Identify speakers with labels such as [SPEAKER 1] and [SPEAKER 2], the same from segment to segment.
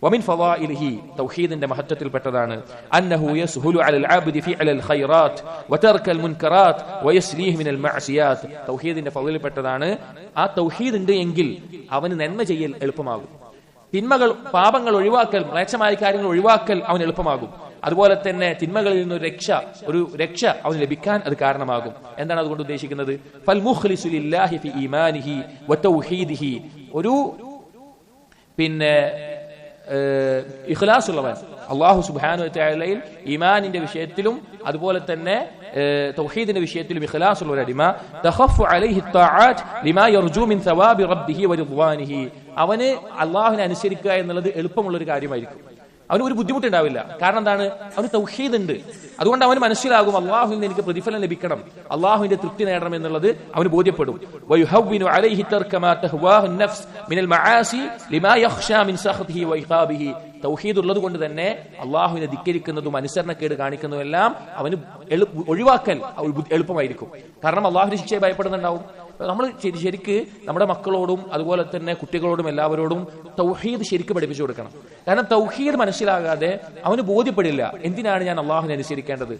[SPEAKER 1] ومن فضائله توحيد മഹത്വത്തിൽപ്പെട്ടതാണ് أنه يسهل على العبد فعل الخيرات وترك المنكرات ويسليه من المعصيات. തൗഹീദിന്റെ ഫളലിൽപ്പെട്ടതാണ് ആ തൗഹീദ് ഉണ്ട് എങ്കിൽ അവന് നന്മ ചെയ്യൽ എളുപ്പമാകും, തിന്മകൾ പാപങ്ങൾ ഒഴിവാക്കൽ മ്ലേച്ഛമായ കാര്യങ്ങൾ ഒഴിവാക്കൽ അവന് എളുപ്പമാകും. അതുപോലെ തന്നെ തിന്മകളിൽ നിന്ന് ഒരു രക്ഷ അവന് ലഭിക്കാൻ അത് കാരണമാകും. എന്താണ് അതുകൊണ്ട് ഉദ്ദേശിക്കുന്നത്? ഫൽ മുഖ്ലിസു ലില്ലാഹി ഫി ഈമാനിഹി വതൗഹീദിഹി, ഒരു ഇഖ്ലാസുള്ളവൻ അല്ലാഹു സുബ്ഹാനഹു വ തആലയിൽ ഈമാനിന്റെ വിഷയത്തിലും അതുപോലെ തന്നെ തൗഹീദിന്റെ വിഷയത്തിലും ഇഖ്ലാസുള്ള ഒരു അടിമ തഖഫു അലൈഹി ത്വാഅത്ത് ലിമാ യർജു മിൻ സവാബി റബ്ബിഹി വ റിദ്വാനിഹി, അവന് അല്ലാഹുവിനെ അനുസരിക്കുക എന്നുള്ളത് എളുപ്പമുള്ള ഒരു കാര്യമായിരിക്കും. അവന് ഒരു ബുദ്ധിമുട്ടുണ്ടാവില്ല. കാരണം എന്താണ്? അവന് തൗഹീദ് ഉണ്ട്. അതുകൊണ്ട് അവന് മനസ്സിലാകും അല്ലാഹുവിൽ നിന്ന് എനിക്ക് പ്രതിഫലം ലഭിക്കണം, അല്ലാഹുവിന്റെ തൃപ്തി നേടണം എന്നുള്ളത് അവന് ബോധ്യപ്പെടും. വയുഹവ്വിനു അലൈഹി തർക മാ തഹ്വാഹു അൻ-നഫ്സ് മിനൽ മആസി ലിമാ യഖ്ശാ മിൻ സഖതിഹി വഇഖാബിഹി. തൗഹീദ് ഉള്ളത് കൊണ്ട് തന്നെ അല്ലാഹുവിനെ ധിക്കരിക്കുന്നതും അനുസരണക്കേട് കാണിക്കുന്നതും എല്ലാം അവന് ഒഴിവാക്കൽ എളുപ്പമായിരിക്കും. കാരണം അല്ലാഹുവിന്റെ ശിക്ഷയെ ഭയപ്പെടുന്നുണ്ടാവും. നമ്മൾ ശരിക്ക് നമ്മുടെ മക്കളോടും അതുപോലെ തന്നെ കുട്ടികളോടും എല്ലാവരോടും തൗഹീദ് ശരിക്ക് പഠിപ്പിച്ചു കൊടുക്കണം. കാരണം തൗഹീദ് മനസ്സിലാകാതെ അവന് ബോധ്യപ്പെടില്ല എന്തിനാണ് ഞാൻ അള്ളാഹുവിനെ അനുസരിക്കേണ്ടത്,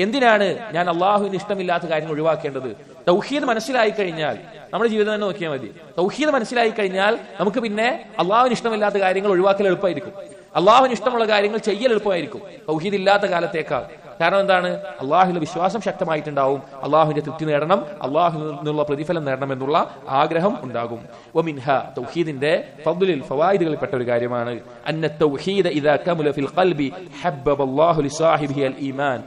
[SPEAKER 1] എന്തിനാണ് ഞാൻ അള്ളാഹുവിന് ഇഷ്ടമില്ലാത്ത കാര്യങ്ങൾ ഒഴിവാക്കേണ്ടത്. തൗഹീദ് മനസ്സിലായി കഴിഞ്ഞാൽ നമ്മുടെ ജീവിതം തന്നെ നോക്കിയാൽ മതി. തൗഹീദ് മനസ്സിലായി കഴിഞ്ഞാൽ നമുക്ക് പിന്നെ അള്ളാഹുവിന് ഇഷ്ടമില്ലാത്ത കാര്യങ്ങൾ ഒഴിവാക്കൽ എളുപ്പമായിരിക്കും, അള്ളാഹുവിന് ഇഷ്ടമുള്ള കാര്യങ്ങൾ ചെയ്യൽ എളുപ്പമായിരിക്കും തൗഹീദ് ഇല്ലാത്ത കാലത്തേക്കാൾ. കാരണം എന്താണ്? അള്ളാഹുവിന്റെ വിശ്വാസം ശക്തമായിട്ടുണ്ടാവും, അള്ളാഹുവിന്റെ തൃപ്തി നേടണം, അള്ളാഹുവിൽ നിന്നുള്ള പ്രതിഫലം നേടണം എന്നുള്ള ആഗ്രഹം ഉണ്ടാകും. വമിൻഹ, തൗഹീദിന്റെ ഫദ്ലിൽ ഫവായിദുകളിൽപ്പെട്ട ഒരു കാര്യമാണ് അന്ന തൗഹീദ ഇദാ കമുല ഫിൽ ഖൽബി ഹബ്ബബല്ലാഹു ലിസാഹിബിഹി അൽ ഈമാൻ.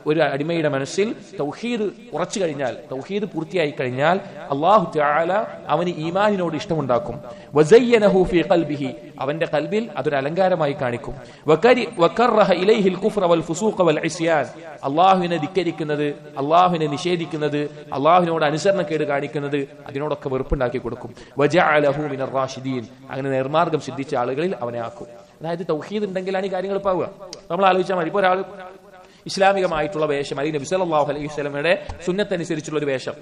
[SPEAKER 1] ഒരു അടിമയുടെ മനസ്സിൽ തൗഹീദ് ഉറച്ചു കഴിഞ്ഞാൽ, തൗഹീദ് പൂർത്തിയായി കഴിഞ്ഞാൽ അല്ലാഹു തആല അവന് ഈമാനിനോട് ഇഷ്ടമുണ്ടാക്കും. വസയ്യനഹു ഫീ ഖൽബിഹി, അവന്റെ ഖൽബിൽ അതൊരു അലങ്കാരമായി കാണിക്കും. വകറഹ ഇലൈഹിൽ കുഫ്ര വൽ ഫുസൂഖ വൽ ഇസ്യാൻ, അല്ലാഹുവിനെ ധിക്കരിക്കുന്നത്, അല്ലാഹുവിനെ നിഷേധിക്കുന്നത്, അല്ലാഹുവിനോട് അനുസരണക്കേട് കാണിക്കുന്നത്, അതിനോടൊക്കെ വെറുപ്പുണ്ടാക്കി കൊടുക്കും. വജഅലഹു മിനർ റാഷിദീൻ, അങ്ങനെ നേർമാർഗം സിദ്ധിച്ച ആളുകളിൽ അവനെ ആക്കും. അതായത് തൗഹീദ് ഉണ്ടെങ്കിലാണ് ഈ കാര്യങ്ങൾ എളുപ്പമാവുക. നമ്മൾ ആലോചിച്ചാൽ മതി, ഇപ്പോൾ ഒരാൾ ഇസ്ലാമികമായിട്ടുള്ള വേഷം അല്ലെങ്കിൽ നബി സല്ലല്ലാഹു അലൈഹി വസല്ലമയുടെ സുന്നത്തനുസരിച്ചുള്ള ഒരു വേഷം,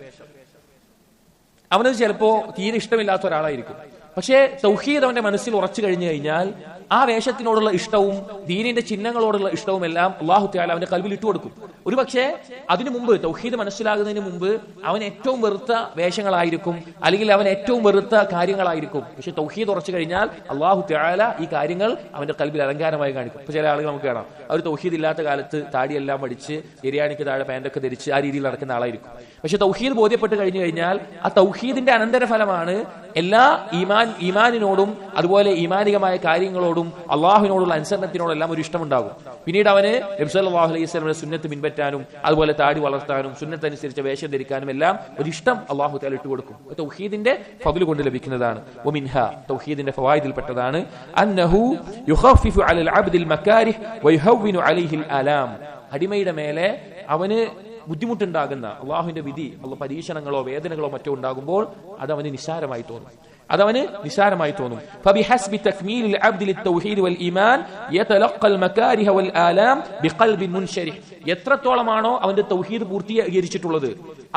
[SPEAKER 1] അവനത് ചിലപ്പോ തീരെ ഇഷ്ടമില്ലാത്ത ഒരാളായിരിക്കും. പക്ഷേ തൗഹീദ് അവന്റെ മനസ്സിൽ ഉറച്ചു കഴിഞ്ഞു കഴിഞ്ഞാൽ ആ വേഷത്തിനോടുള്ള ഇഷ്ടവും ദീനിന്റെ ചിഹ്നങ്ങളോടുള്ള ഇഷ്ടവും എല്ലാം അല്ലാഹു തആല അവന്റെ ഖൽബിൽ ഇട്ടുകൊടുക്കും. ഒരു പക്ഷേ അതിനു മുമ്പ്, തൗഹീദ് മനസ്സിലാകുന്നതിന് മുമ്പ് അവൻ ഏറ്റവും വെറുത്ത വേഷങ്ങളായിരിക്കും, അല്ലെങ്കിൽ അവൻ ഏറ്റവും വെറുത്ത കാര്യങ്ങളായിരിക്കും. പക്ഷെ തൗഹീദ് ഉറച്ചു കഴിഞ്ഞാൽ അല്ലാഹു തആല ഈ കാര്യങ്ങൾ അവന്റെ ഖൽബിൽ അലങ്കാരമായി കാണിക്കും. ഇപ്പൊ ചില ആളുകൾ നമുക്ക് കാണാം, അവർ തൗഹീദ് ഇല്ലാത്ത കാലത്ത് താടിയെല്ലാം പഠിച്ച് എരിയാണിക്ക് താഴെ പാന്റൊക്കെ ധരിച്ച് ആ രീതിയിൽ നടക്കുന്ന ആളായിരിക്കും. പക്ഷെ തൗഹീദ് ബോധ്യപ്പെട്ട് കഴിഞ്ഞു കഴിഞ്ഞാൽ ആ തൗഹീദിന്റെ അനന്തരഫലമാണ് എല്ലാ ഈമാനിനോടും അതുപോലെ ഈമാനികമായ കാര്യങ്ങളോടും അള്ളാഹുവിനോടുള്ള അനുസരണത്തിനോടെല്ലാം ഒരു ഇഷ്ടമുണ്ടാകും. പിന്നീട് അവന് നബി സല്ലല്ലാഹു അലൈഹി വസല്ലമയുടെ സുന്നത്ത് പിൻപറ്റാനും അതുപോലെ താടി വളർത്താനും സുന്നത്ത് അനുസരിച്ച് വേഷം ധരിക്കാനും എല്ലാം ഒരു ഇഷ്ടം അള്ളാഹു തആല ഇട്ടുകൊടുക്കും. തൗഹീദിന്റെ ഫദ്ൽ കൊണ്ട് ലഭിക്കുന്നതാണ്. വമിൻഹ, തൗഹീദിന്റെ ഫവായിദിൽപ്പെട്ടതാണ് അന്നഹു യുഖഫിഫു അലൽ അബ്ദിൽ മകാരിഹ് വയുഹവ്വിനു അലൈഹിൽ ആലാം, അടിമയുടെ മേലെ അവന് ബുദ്ധിമുട്ടുണ്ടാകുന്ന അള്ളാഹുവിന്റെ വിധി, പരീക്ഷണങ്ങളോ വേദനകളോ മറ്റോ ഉണ്ടാകുമ്പോൾ അത് അവന് നിസ്സാരമായി തോന്നും, فبحسب تكميل العبد للتوحيد والإيمان يتلقى المكاره والآلام بقلب منشرح. എത്രത്തോളമാണോ അവന്റെ തൗഹീദ് പൂർത്തീകരിച്ചിട്ടുള്ളത്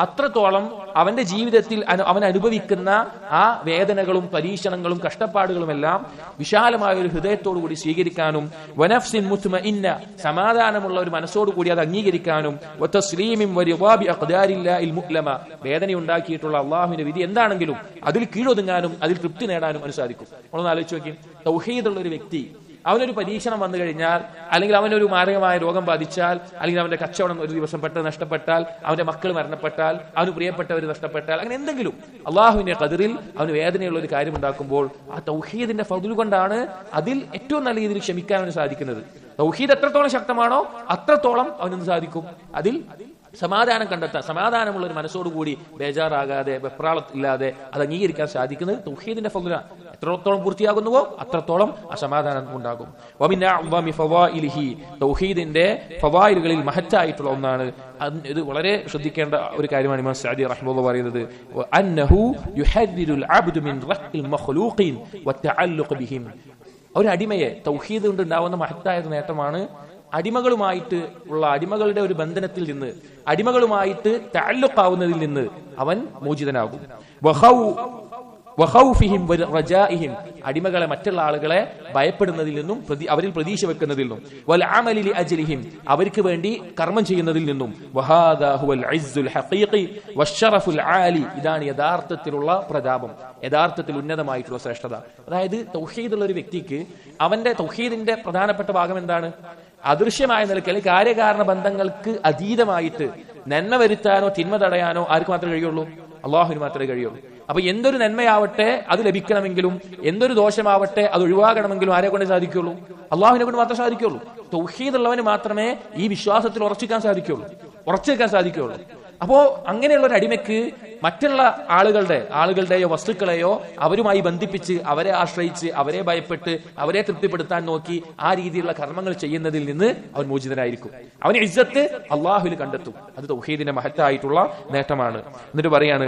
[SPEAKER 1] അത്രത്തോളം അവന്റെ ജീവിതത്തിൽ അവൻ അനുഭവിക്കുന്ന ആ വേദനകളും പരീക്ഷണങ്ങളും കഷ്ടപ്പാടുകളും എല്ലാം വിശാലമായ ഒരു ഹൃദയത്തോടുകൂടി സ്വീകരിക്കാനും വനഫ്സിൻ മുത്മഇന്ന, സമാധാനമുള്ള ഒരു മനസ്സോടുകൂടി അത് അംഗീകരിക്കാനും വതസ്ലീമിൻ വരിദാബി അഖ്ദാരില്ലാഹിൽ മുഅ്ലമ, വേദനയുണ്ടാക്കിയിട്ടുള്ള അള്ളാഹുവിന്റെ വിധി എന്താണെങ്കിലും അതിൽ കീഴൊതുങ്ങാനും അതിൽ തൃപ്തി നേടാനും അവന് സാധിക്കും. നമ്മളൊന്ന് ആലോചിച്ച് നോക്കി, തൗഹീദുള്ള ഒരു വ്യക്തി അവനൊരു പരീക്ഷണം വന്നു കഴിഞ്ഞാൽ, അല്ലെങ്കിൽ അവനൊരു മാരകമായ രോഗം ബാധിച്ചാൽ, അല്ലെങ്കിൽ അവന്റെ കച്ചവടം ഒരു ദിവസം പെട്ടെന്ന് നഷ്ടപ്പെട്ടാൽ, അവന്റെ മക്കൾ മരണപ്പെട്ടാൽ, അവന് പ്രിയപ്പെട്ടവർ നഷ്ടപ്പെട്ടാൽ, അങ്ങനെ എന്തെങ്കിലും അള്ളാഹുവിന്റെ ഖദറിൽ അവന് വേദനയുള്ള ഒരു കാര്യം ഉണ്ടാക്കുമ്പോൾ ആ തൗഹീദിന്റെ ഫദ്ൽ കൊണ്ടാണ് അതിൽ ഏറ്റവും നല്ല രീതിയിൽ ക്ഷമിക്കാൻ അവന് സാധിക്കുന്നത്. തൗഹീദ് എത്രത്തോളം ശക്തമാണോ അത്രത്തോളം അവനെന്ത് സാധിക്കും, അതിൽ സമാധാനം കണ്ടെത്താൻ, സമാധാനമുള്ള ഒരു മനസ്സോടുകൂടി ബേജാറാകാതെ വെപ്രാളത്തില്ലാതെ അത് അംഗീകരിക്കാൻ സാധിക്കുന്നത് തൗഹീദിന്റെ ഫദ്ലാണ്. എത്രത്തോളം പൂർത്തിയാകുന്നുവോ അത്രത്തോളം അസമാധാനം ഉണ്ടാകും. തൗഹീദിന്റെ ഫവായിലുകളിൽ മഹത്തായിട്ടുള്ള ഒന്നാണ്, ഇത് വളരെ ശ്രദ്ധിക്കേണ്ട ഒരു കാര്യമാണ് ഇമാം സഅദി റഹിമഹുല്ലാഹ് പറയുന്നത്, അന്നഹു യുഹദ്ദിറുൽ അബ്ദു മിൻ റഖ്ഇൽ മഖ്ലൂഖീൻ വതഅല്ലുഖ് ബിഹിം. ഒരു അടിമയെ തൗഹീദ് കൊണ്ട് ഉണ്ടാവുന്ന മഹത്തായ നേട്ടമാണ് അടിമകളുമായിട്ട് ഉള്ള അടിമകളുടെ ഒരു ബന്ധനത്തിൽ നിന്ന്, അടിമകളുമായിട്ട് തഅല്ലുഖാവുന്നതിൽ നിന്ന് അവൻ മോചിതനാകും. വഖൗഫിഹിം വറജാഇഹിം, അടിമകളെ മറ്റുള്ള ആളുകളെ ഭയപ്പെടുന്നതിൽ നിന്നും അവരിൽ പ്രതീക്ഷ വെക്കുന്നതിൽ നിന്നും, വൽ അമലി ലിഅജ്ലിഹിം, അവർക്ക് വേണ്ടി കർമ്മം ചെയ്യുന്നതിൽ നിന്നും. വഹാദാ ഹുവൽ ഇസ്സുൽ ഹഖീഖി വശറഫുൽ ആലി, ഇതാണ് യഥാർത്ഥത്തിലുള്ള പ്രതാപം, യഥാർത്ഥത്തിൽ ഉന്നതമായിട്ടുള്ള ശ്രേഷ്ഠത. അതായത് തൗഹീദുള്ള ഒരു വ്യക്തിക്ക് അവന്റെ തൗഹീദിന്റെ പ്രധാനപ്പെട്ട ഭാഗം എന്താണ്? അദൃശ്യമായ നിലയ്ക്ക് അല്ലെങ്കിൽ കാര്യകാരണ ബന്ധങ്ങൾക്ക് അതീതമായിട്ട് നന്മ വരുത്താനോ തിന്മ തടയാനോ ആർക്ക് മാത്രമേ കഴിയുള്ളൂ? അള്ളാഹുവിന് മാത്രമേ കഴിയുള്ളൂ. അപ്പൊ എന്തൊരു നന്മയാവട്ടെ അത് ലഭിക്കണമെങ്കിലും എന്തൊരു ദോഷമാവട്ടെ അത് ഒഴിവാകണമെങ്കിലും ആരെ കൊണ്ടേ സാധിക്കുള്ളൂ? അള്ളാഹുവിനെ കൊണ്ട് മാത്രമേ സാധിക്കുള്ളൂ. തൗഹീദുള്ളവന് മാത്രമേ ഈ വിശ്വാസത്തിൽ ഉറച്ചു നിൽക്കാൻ സാധിക്കുള്ളൂ. അപ്പോ അങ്ങനെയുള്ള ഒരു അടിമയ്ക്ക് മറ്റുള്ള ആളുകളുടെയോ വസ്തുക്കളെയോ അവരുമായി ബന്ധിപ്പിച്ച് അവരെ ആശ്രയിച്ച് അവരെ ഭയപ്പെട്ട് അവരെ തൃപ്തിപ്പെടുത്താൻ നോക്കി ആ രീതിയിലുള്ള കർമ്മങ്ങൾ ചെയ്യുന്നതിൽ നിന്ന് അവൻ മോചിതനായിരിക്കും. അവന് ഇസ്സത്ത് അള്ളാഹുവിൽ കണ്ടെത്തും. അത് തൗഹീദിന്റെ മഹത്തായിട്ടുള്ള നേട്ടമാണ്. എന്നിട്ട് പറയാണ്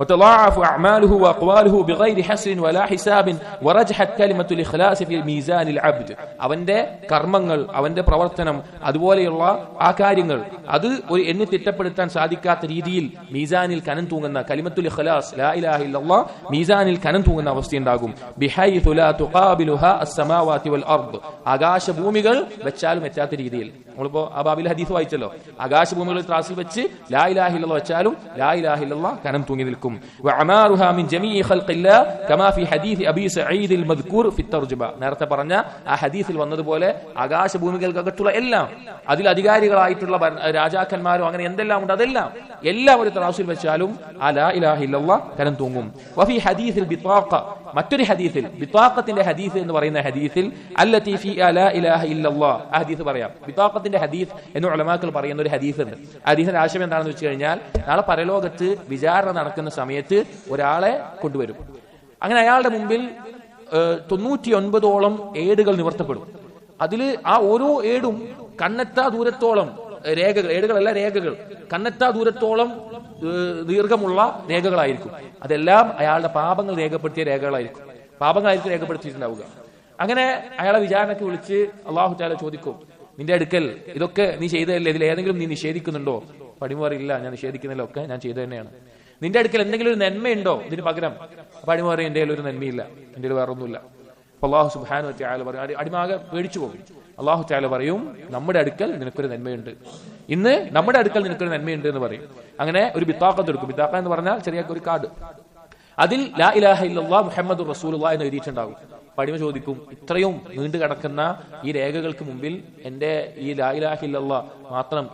[SPEAKER 1] وتضاعف أعماله وأقواله بغير حسر ولا حساب ورجحت كلمة الإخلاص في ميزان العبد. അവന്റെ കർമ്മങ്ങൾ, അവന്റെ പ്രവർത്തനം, അതുപോലെയുള്ള ആ കാര്യങ്ങൾ അത് ഒരു എണ്ണി തിട്ടപ്പെടുത്താൻ സാധിക്കാത്ത രീതിയിൽ മീസാനിൽ കനം തൂങ്ങുന്ന കലിമത്തുൽ ഇഖ്ലാസ് ലാ ഇലാഹ ഇല്ലല്ലാഹ് മീസാനിൽ കനം തൂങ്ങുന്ന അവസ്ഥയുണ്ടാകും. ബിഹൈതു ലാ തുഖാബിലുഹാ അസ്സമാവാതി വൽ അർദ്, ആകാശഭൂമികൾ വെച്ചാലും എത്താത്ത രീതിയിൽ. നമ്മളിപ്പോ ആ ബാബിൽ ഹദീസ് വായിച്ചല്ലോ, ആകാശഭൂമികളിൽ ത്രാസിൽ വെച്ച് ലാ ഇലാഹ ഇല്ലല്ലാഹ് വെച്ചാലും ലാ ഇലാഹ ഇല്ലല്ലാഹ് കനം തൂങ്ങി നിൽക്കും. وعمارها من جميع خلق الله كما في حديث أبي سعيد المذكور في الترجمة. നേരത്തെ പറഞ്ഞ ആ ഹദീസിൽ വന്നതുപോലെ ആകാശഭൂമികൾക്കകത്തുള്ള എല്ലാം, അതിൽ അധികാരികളായിട്ടുള്ള രാജാക്കന്മാരോ അങ്ങനെ എന്തെല്ലാം ഉണ്ട് അതെല്ലാം ഒരു ത്രാസിൽ വെച്ചാലും ആ ലാ ഇലാഹ ഇല്ലല്ലാഹ് കനം തൂങ്ങും. വഫി ഹദീസിൽ ബിത്താഖ, മറ്റൊരു ഹദീസിൽ ബിത്താഖത്തിന്റെ ഹദീസ് എന്ന് പറയുന്ന ഹദീസിൽ അല്ലതി ഫീ ലാ ഇലാഹ ഇല്ലല്ലാഹ്, ആ ഹദീസ് പറയാം. ബിത്താഖത്തിന്റെ ഹദീസ് എന്ന് ഉലമാക്കൾ പറയുന്ന ഒരു ഹദീസ് ഉണ്ട്. ഹദീസിന്റെ ആശയം എന്താണെന്ന് വെച്ച് കഴിഞ്ഞാൽ, നാളെ പരലോകത്ത് വിചാരണ നടക്കുന്ന സമയത്ത് ഒരാളെ കൊണ്ടുവരും. അങ്ങനെ അയാളുടെ മുമ്പിൽ 99ഓളം ഏടുകൾ നിവർത്തപ്പെടും. അതിൽ ആ ഓരോ ഏടും കണ്ണെത്താ ദൂരത്തോളം രേഖകൾ കണ്ണെത്താ ദൂരത്തോളം ദീർഘമുള്ള രേഖകളായിരിക്കും. അതെല്ലാം അയാളുടെ പാപങ്ങൾ രേഖപ്പെടുത്തിയ പാപങ്ങളായിരിക്കും രേഖപ്പെടുത്തിയിട്ടുണ്ടാവുക. അങ്ങനെ അയാളെ വിചാരണയ്ക്ക് വിളിച്ച് അല്ലാഹു തആല ചോദിക്കും, നിന്റെ അടുക്കൽ ഇതൊക്കെ നീ ചെയ്തതല്ലേ, ഇതിൽ ഏതെങ്കിലും നീ നിഷേധിക്കുന്നുണ്ടോ? പടിമറിയില്ല, ഞാൻ നിഷേധിക്കുന്നില്ല, ഒക്കെ ഞാൻ ചെയ്തു തന്നെയാണ്. നിന്റെ അടുക്കൽ എന്തെങ്കിലും ഒരു നന്മയുണ്ടോ ഇതിന് പകരം? പടിമറി എന്റെ ഒരു നന്മയില്ല, എന്റെ വേറെ ഒന്നുമില്ല. അപ്പൊ അല്ലാഹു സുബ്ഹാനഹു വ തആല പറയും, അടിമാകെ പേടിച്ചു പോകും. അല്ലാഹു തആല പറയും, നമ്മുടെ അടുക്കൽ നിനക്കൊരു നന്മയുണ്ട്, ഇന്ന് നമ്മുടെ അടുക്കൽ നിനക്കൊരു നന്മയുണ്ട് എന്ന് പറയും. അങ്ങനെ ഒരു ബിത്താഖത്ത് എടുക്കും. ബിത്താഖ എന്ന് പറഞ്ഞാൽ ചെറിയ ഒരു കാർഡ്, അതിൽ ലാ ഇലാഹ ഇല്ലല്ലാഹ് മുഹമ്മദുർ റസൂലുള്ളാഹി എന്ന് എഴുതിയിട്ടുണ്ടാകും. പടിമ ചോദിക്കും, ഇത്രയും നീണ്ടു കിടക്കുന്ന ഈ രേഖകൾക്ക് മുമ്പിൽ എന്റെ ഈ ലാ ഇലാഹ ഇല്ലല്ലാഹ് മാത്രം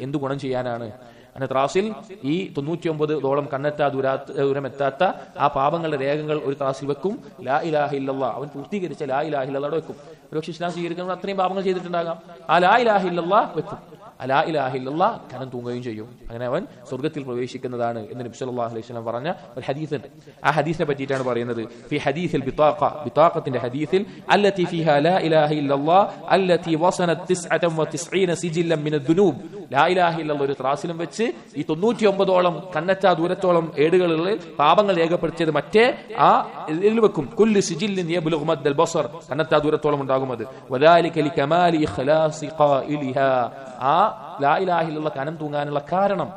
[SPEAKER 1] എന്ത് ഗുണം ചെയ്യാനാണ്? അങ്ങനെ ത്രാസിൽ ഈ 99ഓളം കണ്ണെത്താ ദൂരം എത്താത്ത ആ പാപങ്ങളുടെ രേഖകൾ ഒരു ത്രാസിൽ വെക്കും. ലാ ഇലാഹ ഇല്ലല്ലാഹ് അവൻ പൂർത്തീകരിച്ച ലാ ഇലാഹ ഇല്ലല്ലാഹ് വെക്കും. ഒരുപക്ഷെ ഇസ്ലാം സ്വീകരിക്കുന്നത് അത്രയും പാപങ്ങൾ ചെയ്തിട്ടുണ്ടാകാം. ആ ലാ ഇലാഹ ഇല്ലല്ലാഹ് വെക്കും. ലാ ഇലാഹ ഇല്ലല്ലാഹ് കനം തൂങ്ങുകയും ചെയ്യും. അങ്ങനെ അവൻ സ്വർഗ്ഗത്തിൽ പ്രവേശിക്കുന്നതാണ് എന്ന് നബി സല്ലല്ലാഹു അലൈഹി വസല്ലം പറഞ്ഞ ഒരു ഹദീസ് ഉണ്ട്. ആ ഹദീസിനെ പറ്റിയിട്ടാണ് പറയുന്നത്. ഫി ഹദീസിൽ ബിത്താഖത്തിന്റെ ഹദീസിൽ അല്ലതി ഫീഹാ ലാ ഇലാഹ ഇല്ലല്ലാഹ് അല്ലതി വസനത് 99 സിജില്ലൻ മിന ദുനൂബ്. ലാ ഇലാഹ ഇല്ലല്ലാഹ് ഒരു ത്രാസിലും വെച്ച് ഈ 99ഓളം കണ്ണെത്താ ദൂരത്തോളം ഏടുകളിൽ പാപങ്ങൾ രേഖപ്പെടുത്തിയത് മറ്റേ ആ ഇതിൽ വെക്കും. കുല്ലു സിജില്ലിൻ യബ്ലുഗു മദ്ദൽ ബസർ, കണ്ണെത്താ ദൂരത്തോളം ഉണ്ടാകും അത്. വദാലിക ലികമാലി ഇഖ്ലാസി ഖായിലിഹാ, ആ ലാ ഇലാഹ ഇല്ലല്ലാഹ് കനം തൂങ്ങാനുള്ള കാരണം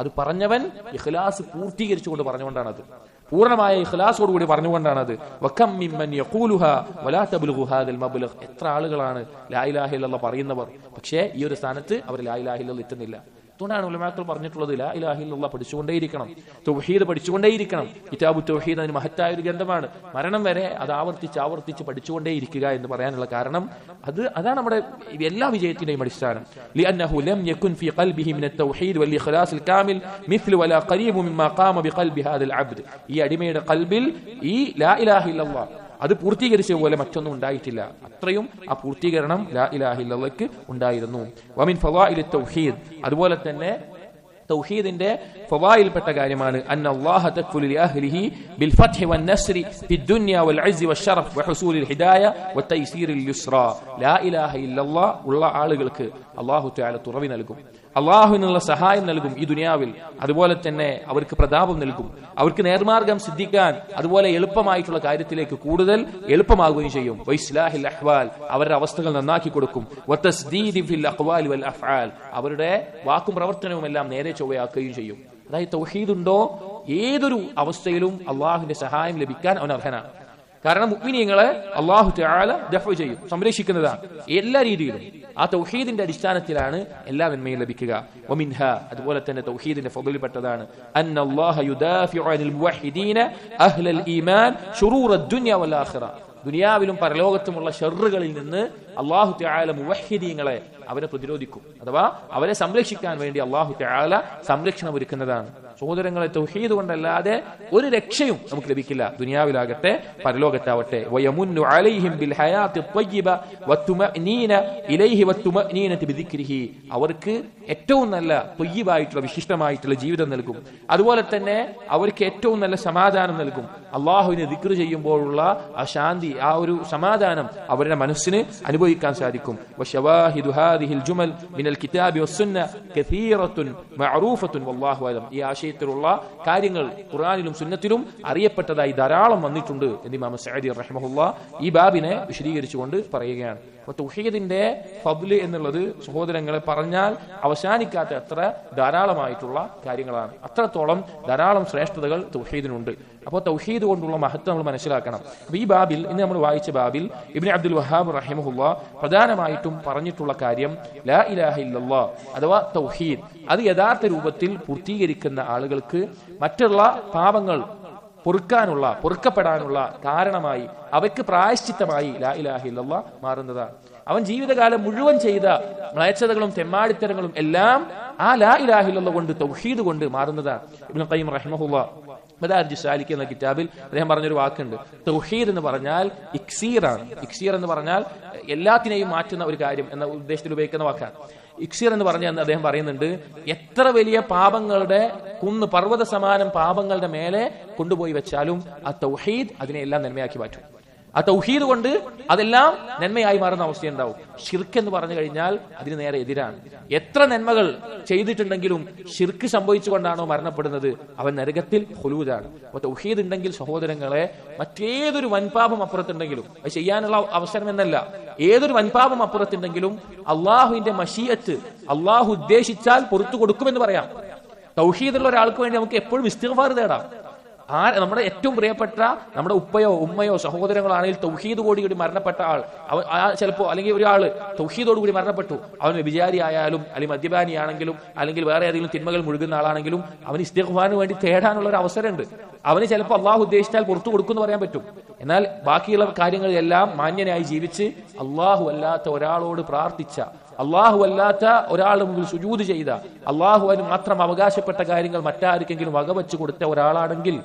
[SPEAKER 1] അത് പറഞ്ഞവൻ ഇഖ്ലാസ് പൂർത്തീകരിച്ചുകൊണ്ട് പറഞ്ഞുകൊണ്ടാണത്, പൂർണ്ണമായ ഇഖ്ലാസോടുകൂടി പറഞ്ഞുകൊണ്ടാണത്. വകം മിമ്മൻ യഖൂലുഹാ വലാ തബ്ലുഗു ഹാദൽ മബ്ലഗ്, എത്ര ആളുകളാണ് ലാ ഇലാഹ ഇല്ലല്ലാഹ് പറയുന്നവർ, പക്ഷേ ഈ ഒരു സ്ഥാനത്ത് അവർ ലാ ഇലാഹ ഇല്ലല്ലാഹ് എത്തുന്നില്ല. അതുകൊണ്ടാണ് ഉലമാക്കൾ പറഞ്ഞിട്ടുള്ളത് ലാ ഇലാഹ ഇല്ലല്ലാഹ് പഠിച്ചുകൊണ്ടേയിരിക്കണം, തൗഹീദ് പഠിച്ചുകൊണ്ടേയിരിക്കണം. കിതാബു തൗഹീദ് അതിന് മഹത്തായ ഒരു ഗ്രന്ഥമാണ്. മരണം വരെ അത് ആവർത്തിച്ച് പഠിച്ചുകൊണ്ടേയിരിക്കുക എന്ന് പറയാനുള്ള കാരണം അതാണ് നമ്മുടെ എല്ലാ വിജയത്തിന്റെയും അടിസ്ഥാനം. ലിഅന്നഹു ലം യകുൻ ഫീ ഖൽബിഹി മിന തൗഹീദ് വൽ ഇഖ്ലാസിൽ കാമിൽ മിസ്ലു വലാ ഖരീബു മിമ്മാ ഖാമ ബിഖൽബി ഹാദൽ അബ്ദ്. ഈ അടിമയുടെ ഖൽബിൽ ഈ ലാ ഇലാഹ ഇല്ലല്ലാഹ് അത് പൂർത്തീകരിച്ച പോലെ മറ്റൊന്നും ഉണ്ടായിട്ടില്ല. അത്രയും ആ പൂർത്തീകരണം ലാ ഇലാഹ ഇല്ലല്ലാഹ്ക്ക് ഉണ്ടായിരുന്നു. വമിൻ ഫളാഇലിത് തൗഹീദ്, അതുപോലെ തന്നെ തൗഹീദിന്റെ ഫളായിൽപ്പെട്ട കാര്യമാണ് അന്നല്ലാഹ തക്ഫുലു ലിഅഹ്ലിഹി ബിൽ ഫത്ഹി വൻ നസ്രി ഫിദ് ദുനിയ വൽ ഇസ്സ് വശറഫ് വഹുസൂലിൽ ഹിദായ വതയ്സീറിൽ യുസ്റാ. ലാ ഇലാഹ ഇല്ലല്ലാഹ് ഉള്ള ആളുകൾക്ക് അല്ലാഹു തആല തുറവി നൽകും, അള്ളാഹുവിനുള്ള സഹായം നൽകും ഈ ദുനിയാവിൽ. അതുപോലെ തന്നെ അവർക്ക് പ്രതാപം നൽകും, അവർക്ക് നേർമാർഗം സിദ്ധിക്കാൻ അതുപോലെ എളുപ്പമായിട്ടുള്ള കാര്യത്തിലേക്ക് കൂടുതൽ എളുപ്പമാകുകയും ചെയ്യും. വൈസ്ലാഹിൽ അഹ്വാൽ, അവരുടെ അവസ്ഥകൾ നന്നാക്കി കൊടുക്കും. വതസ്ദീദി ഫിൽ അഖ്വാലി വൽ അഫ്ആൽ, അവരുടെ വാക്കും പ്രവർത്തനവും എല്ലാം നേരെ ചൊവ്വയാക്കുകയും ചെയ്യും. അതായത് തൗഹീദ് ഉണ്ടോ ഏതൊരു അവസ്ഥയിലും അള്ളാഹുവിന്റെ സഹായം ലഭിക്കാൻ അവൻ അർഹനാണ്. കാരണം മുഅ്മിനീങ്ങളെ അല്ലാഹു തആല ദഫഉ ചെയ്യും, സംരക്ഷിക്കുന്നതാണ് എല്ലാ രീതിയിലും. ആ തൗഹീദിന്റെ അടിസ്ഥാനത്തിലാണ് എല്ലാ നന്മയും ലഭിക്കുക. വമിൻഹ, അതുപോലെ തന്നെ തൗഹീദിന്റെ ഫضലിൽപ്പെട്ടതാണ് അന്നല്ലാഹ യുദാഫിഉ അനിൽ മുവഹിദീന അഹ്ലൽ ഈമാൻ ശുറൂറദ് ദുനിയ വൽ ആഖിറ. ദുനിയാവിലും പരലോകത്തുമുള്ള ഷർറുകളിൽ നിന്ന് അല്ലാഹു തആല മുവഹിദീങ്ങളെ അവരെ പ്രതിരോധിക്കും, അഥവാ അവരെ സംരക്ഷിക്കാൻ വേണ്ടി അല്ലാഹു തആല സംരക്ഷണം ഒരുക്കുന്നതാണ്. സഹോദരങ്ങളെ, തൗഹീദ് കൊണ്ടല്ലാതെ ഒരു രക്ഷയും നമുക്ക് ലഭിക്കില്ല, ദുനിയാവിലാകട്ടെ പരലോകത്താവട്ടെ. വയമുന്നു അലൈഹിം ബിൽ ഹയാത്തി ത്വയ്യിബ വത്തുമഅനീന ഇലൈഹി വത്തുമഅനീനത ബിദിക്രിഹി. അവർക്ക് ഏറ്റവും നല്ല ത്വയ്യിബായിട്ടുള്ള വിശിഷ്ടമായിട്ടുള്ള ജീവിതം നൽകും. അതുപോലെ തന്നെ അവർക്ക് ഏറ്റവും നല്ല സമാധാനം നൽകും. അല്ലാഹുവിനെ ദിക്ർ ചെയ്യുമ്പോഴുള്ള ആ ശാന്തി, ആ ഒരു സമാധാനം അവരുടെ മനസ്സിന് അനുഭവിക്കാൻ സാധിക്കും. വശവാഹിദു ഹാദിഹിൽ ജുമൽ മിനൽ കിതാബി വസ്സുന്ന കസീറത്തുൻ മഅറൂഫത്തുൻ വല്ലാഹു അലം. ഈ ആശയത്തിലുള്ള കാര്യങ്ങൾ ഖുർആനിലും സുന്നത്തിലും അറിയപ്പെട്ടതായി ധാരാളം വന്നിട്ടുണ്ട് എന്ന് ഇമാം സഅദി റഹിമഹുല്ലാഹ് ഈ ബാബിനെ വിശദീകരിച്ചുകൊണ്ട് പറയുകയാണ്. തൗഹീദിന്റെ ഫദ്ല് എന്നുള്ളത് സഹോദരങ്ങളെ പറഞ്ഞാൽ അവസാനിക്കാത്ത അത്ര ധാരാളമായിട്ടുള്ള കാര്യങ്ങളാണ്. അത്രത്തോളം ധാരാളം ശ്രേഷ്ഠതകൾ തൗഹീദിനുണ്ട്. അപ്പോൾ തൗഹീദ് കൊണ്ടുള്ള മഹത്വം നമ്മൾ മനസ്സിലാക്കണം. ഈ ബാബിൽ, ഇന്ന് നമ്മൾ വായിച്ച ബാബിൽ ഇബ്നു അബ്ദുൽ വഹാബ് റഹിമഹുല്ലാഹ് പ്രധാനമായിട്ടും പറഞ്ഞിട്ടുള്ള കാര്യം ലാ ഇലാഹ ഇല്ലല്ലാഹ് അഥവാ തൗഹീദ്. അത് യഥാർത്ഥ രൂപത്തിൽ പൂർത്തീകരിക്കുന്ന ആളുകൾക്ക് മറ്റുള്ള പാപങ്ങൾ പൊറുക്കപ്പെടാനുള്ള കാരണമായി, അവയ്ക്ക് പ്രായശ്ചിത്തമായി ലാ ഇലാഹ ഇല്ലല്ലാഹ് മാറുന്നതാണ്. അവൻ ജീവിതകാലം മുഴുവൻ ചെയ്ത മ്ലേച്ഛതകളും തെമ്മാടിത്തരങ്ങളും എല്ലാം ആ ലാ ഇലാഹ ഇല്ലല്ലാഹ് കൊണ്ട്, തൗഹീദ് കൊണ്ട് മാറുന്നതാണ്. ഇബ്നു ഖയ്യിം റഹിമഹുല്ലാഹ് മദാരിജ് സാലിക് എന്ന കിതാബിൽ അദ്ദേഹം പറഞ്ഞൊരു വാക്കുണ്ട്. തൗഹീദ് എന്ന് പറഞ്ഞാൽ ഇക്സീറാണ്. ഇക്സീർ എന്ന് പറഞ്ഞാൽ എല്ലാത്തിനെയും മാറ്റുന്ന ഒരു കാര്യം എന്ന ഉദ്ദേശത്തിൽ ഉപയോഗിക്കുന്ന വാക്കാണ്. ഇക്സീർ എന്ന് പറഞ്ഞാൽ അദ്ദേഹം പറയുന്നുണ്ട്, എത്ര വലിയ പാപങ്ങളുടെ കുന്ന്, പർവ്വത സമാനം പാപങ്ങളുടെ മേലെ കൊണ്ടുപോയി വെച്ചാലും ആ തൗഹീദ് അതിനെല്ലാം നന്മയാക്കി മാറ്റും. ആ തൗഹീദ് കൊണ്ട് അതെല്ലാം നന്മയായി മാറുന്ന അവസ്ഥയുണ്ടാവും. ഷിർക്ക് എന്ന് പറഞ്ഞു കഴിഞ്ഞാൽ അതിന് നേരെ എതിരാണ്. എത്ര നന്മകൾ ചെയ്തിട്ടുണ്ടെങ്കിലും ഷിർക്ക് സംഭവിച്ചുകൊണ്ടാണോ മരണപ്പെടുന്നത്, അവൻ നരകത്തിൽ ഖുലൂദാണ്. അപ്പൊ തൗഹീദ് ഉണ്ടെങ്കിൽ സഹോദരങ്ങളെ, മറ്റേതൊരു വൻപാപം അപ്പുറത്തുണ്ടെങ്കിലും, അത് ചെയ്യാനുള്ള അവസരം എന്നല്ല, ഏതൊരു വൻപാപം അപ്പുറത്തുണ്ടെങ്കിലും അള്ളാഹുവിന്റെ മശീഅത്ത്, അള്ളാഹു ഉദ്ദേശിച്ചാൽ പുറത്തു കൊടുക്കുമെന്ന് പറയാം. തൗഹീദുള്ള ഒരാൾക്ക് വേണ്ടി നമുക്ക് എപ്പോഴും ഇസ്തിഗ്ഫാർ തേടാം. നമ്മുടെ ഏറ്റവും പ്രിയപ്പെട്ട നമ്മുടെ ഉപ്പയോ ഉമ്മയോ സഹോദരങ്ങളോ ആണെങ്കിൽ തൗഹീദ് കൂടി മരണപ്പെട്ട ആൾ, ചിലപ്പോ അല്ലെങ്കിൽ ഒരാള് തൗഹീദോട് കൂടി മരണപ്പെട്ടു, അവൻ വ്യഭിചാരി ആയാലും അല്ലെങ്കിൽ മദ്യപാനിയാണെങ്കിലും അല്ലെങ്കിൽ വേറെ ഏതെങ്കിലും തിന്മകൾ മുഴുകുന്ന ആളാണെങ്കിലും അവന് ഇസ്തിഗ്ഫാറിന് വേണ്ടി തേടാനുള്ള ഒരു അവസരമുണ്ട്. അവന് ചിലപ്പോൾ അള്ളാഹു ഉദ്ദേശിച്ചാൽ പുറത്തു കൊടുക്കുമെന്ന് പറയാൻ പറ്റും. എന്നാൽ ബാക്കിയുള്ള കാര്യങ്ങളെല്ലാം മാന്യനായി ജീവിച്ച് അള്ളാഹു അല്ലാത്ത ഒരാളോട് പ്രാർത്ഥിച്ച, അള്ളാഹു അല്ലാത്ത ഒരാളുടെ മുമ്പിൽ സുജൂദ് ചെയ്ത, അള്ളാഹുവിന് മാത്രം അവകാശപ്പെട്ട കാര്യങ്ങൾ മറ്റാർക്കെങ്കിലും വകവെച്ചു കൊടുത്ത ഒരാളാണെങ്കിൽ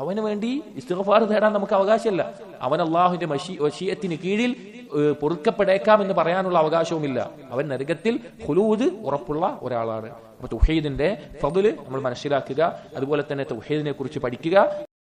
[SPEAKER 1] അവന് വേണ്ടി ഇസ്തിഗ്ഫാർ തേടാൻ നമുക്ക് അവകാശമില്ല. അവൻ അള്ളാഹുവിന്റെ മശീഅത്തിന് കീഴിൽ പൊറുക്കപ്പെടേക്കാം എന്ന് പറയാനുള്ള അവകാശവുമില്ല. അവൻ നരകത്തിൽ ഖുലൂദ് ഉറപ്പുള്ള ഒരാളാണ്. അപ്പൊ തൗഹീദിന്റെ ഫദ്ല് നമ്മൾ മനസ്സിലാക്കുക, അതുപോലെ തന്നെ തൗഹീദിനെ കുറിച്ച് പഠിക്കുക.